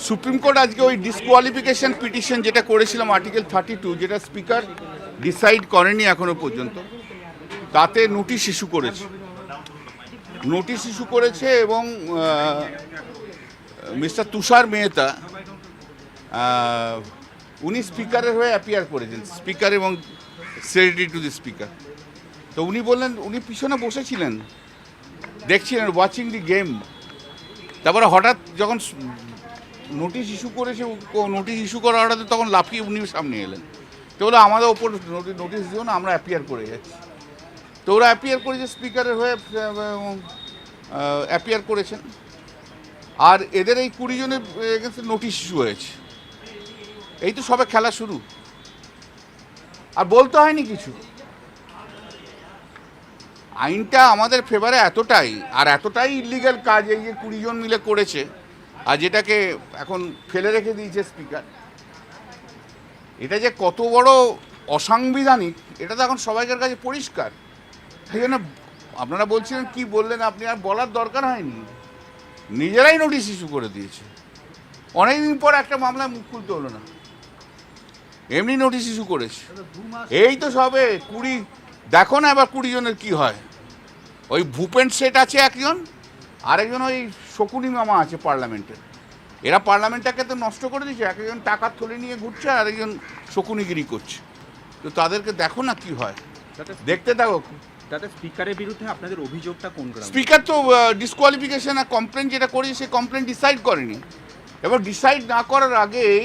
Supreme court আজকে ওই disqualification petition যেটা করেছিলাম আর্টিকেল 32, যেটা স্পিকার ডিসাইড করেনি এখনো পর্যন্ত, তাতে নোটিশ ইস্যু করেছে এবং মিস্টার তুষার মেহতা উনি স্পিকারের হয়ে অ্যাপিয়ার করেছেন, স্পিকার এবং সেক্রেটারি টু দি স্পিকার। তো উনি বললেন, উনি পিছনে বসেছিলেন, দেখছিলেন, ওয়াচিং দি গেম। তারপরে হঠাৎ যখন নোটিশ ইস্যু করা হঠাৎ তখন লাফিয়ে উনি সামনে এলেন। তো বলে আমাদের ওপর নোটিশ দিও না, আমরা অ্যাপিয়ার করে যাচ্ছি। তো ওরা অ্যাপিয়ার করেছে, স্পিকারের হয়ে অ্যাপিয়ার করেছেন। আর এদের এই 20 জনের এগেন্সে নোটিশ ইস্যু হয়েছে। এই তো সবে খেলা শুরু, আর বলতে হয়নি কিছু। আইনটা আমাদের ফেভারে এতটাই ইলিগ্যাল কাজ এই যে 20 জন মিলে করেছে, আর যেটাকে এখন ফেলে রেখে দিয়েছে স্পিকার। এটা যে কত বড় অসাংবিধানিক এটা তো এখন সবাইকার কাছে পরিষ্কার। সেই জন্য আপনারা বলছিলেন কি বললেন, আপনি আর বলার দরকার হয়নি, নিজেরাই নোটিশ ইস্যু করে দিয়েছে। অনেকদিন পর একটা মামলায় মুখ খুলতে হলো না, এমনি নোটিশ ইস্যু করেছে। এই তো সবে 20, দেখো না এবার 20 জনের কি হয়। ওই ভূপেন শেঠ আছে একজন, আরেকজন ওই শকুনি মামা আছে পার্লামেন্টের। এরা পার্লামেন্টটাকে তো নষ্ট করে দিয়েছে, একজন টাকার থলে নিয়ে ঘুরছে আর একজন শকুনিগিরি করছে। তো তাদেরকে দেখো না কি হয়, দেখতে থাকো। তাতে স্পিকারের বিরুদ্ধে আপনাদের অভিযোগটা কোন গ্রামে? স্পিকার তো ডিসকোয়ালিফিকেশন আর কমপ্লেন যেটা করেছে, সে কমপ্লেন ডিসাইড করেনি। এবার ডিসাইড না করার আগেই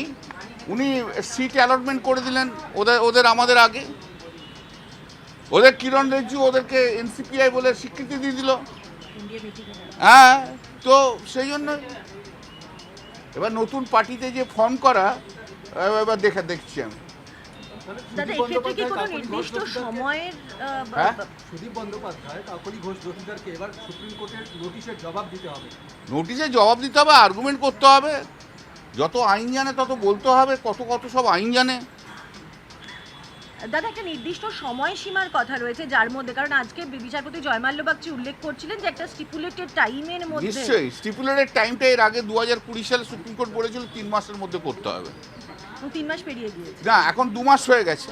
উনি সিট অ্যালটমেন্ট করে দিলেন ওদের আমাদের আগে। ওদের কিরণ রিজিজু ওদেরকে এনসিপিআই বলে স্বীকৃতি দিয়ে দিল। হ্যাঁ, তো সেই জন্য এবার নতুন পার্টিতে যে ফর্ম করা, এবার দেখছি আমি। দাদা, এক্ষেত্রে কি কোনো নির্দিষ্ট সময়ের সুদীপ বন্দ্যোপাধ্যায় কাকলি ঘোষ জটিদারকে এবার সুপ্রিম কোর্টের নোটিশের জবাব দিতে হবে, আর্গুমেন্ট করতে হবে। যত আইন জানে তত বলতে হবে, কত সব আইন জানে। দাদা, একটা নির্দিষ্ট সময়সীমার কথা রয়েছে যার মধ্যে, কারণ আজকে বিচারপতি জয়মাল্য বাগচি উল্লেখ করছিলেন যে একটা স্টিপুলেটেড টাইমের মধ্যে। নিশ্চয়ই স্টিপুলেটেড টাইমটা এর আগে 2020 সালে সুপ্রিম কোর্ট বলেছিল 3 মাসের মধ্যে করতে হবে। 3 মাস পেরিয়ে গিয়েছে না, এখন 2 মাস হয়ে গেছে।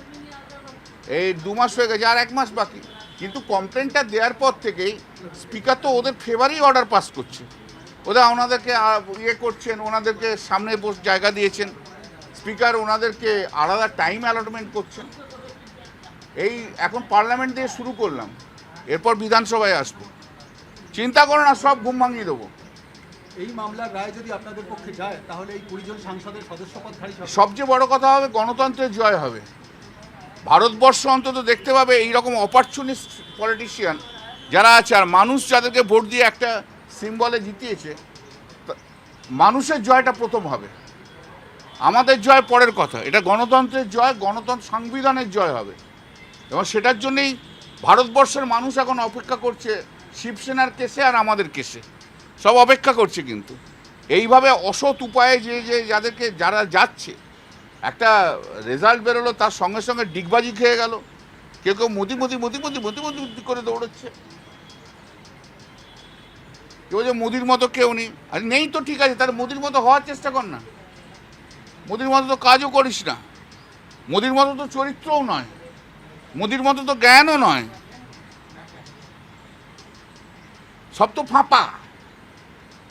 এই 2 মাস হয়ে গেছে, আর 1 মাস বাকি। কিন্তু কমপ্লেনটা দেওয়ার পর থেকেই স্পিকার তো ওদের ফেভারেই অর্ডার পাস করছে। ওনাদেরকে করছেন, ওনাদেরকে সামনে জায়গা দিয়েছেন। স্পিকার ওনাদেরকে আলাদা টাইম অ্যালটমেন্ট করছেন। এই এখন পার্লামেন্ট দিয়ে শুরু করলাম, এরপর বিধানসভায় আসবো। চিন্তা করো না, সব ঘুম ভাঙিয়ে দেবো। এই মামলার রায় যদি আপনাদের পক্ষে যায় তাহলে এই 20 জন সাংসদের সদস্যপদধারী সবচেয়ে বড় কথা হবে, গণতন্ত্রের জয় হবে। ভারতবর্ষ অন্তত দেখতে পাবে এইরকম অপরচুনিস্ট পলিটিশিয়ান যারা আছে, আর মানুষ যাদেরকে ভোট দিয়ে একটা সিম্বলে জিতিয়েছে, মানুষের জয়টা প্রথম হবে। আমাদের জয় পরের কথা, এটা গণতন্ত্রের জয়, সংবিধানের জয় হবে। এবং সেটার জন্যেই ভারতবর্ষের মানুষ এখন অপেক্ষা করছে শিবসেনার কেসে আর আমাদের কেসে, সব অপেক্ষা করছে। কিন্তু এইভাবে অসৎ উপায়ে যারা যাচ্ছে, একটা রেজাল্ট বেরোলো, তার সঙ্গে সঙ্গে ডিগবাজি খেয়ে গেল। কেউ মোদি করে দৌড়চ্ছে। কেউ যে মোদির মতো কেউ নেই, আর নেই তো ঠিক আছে, তার মোদির মতো হওয়ার চেষ্টা কর না। মোদির মতো তো কাজও করিস না, মোদির মতো তো চরিত্রও নয়, মোদির মতো তো জ্ঞানও নয়, সব তো ফাঁপা।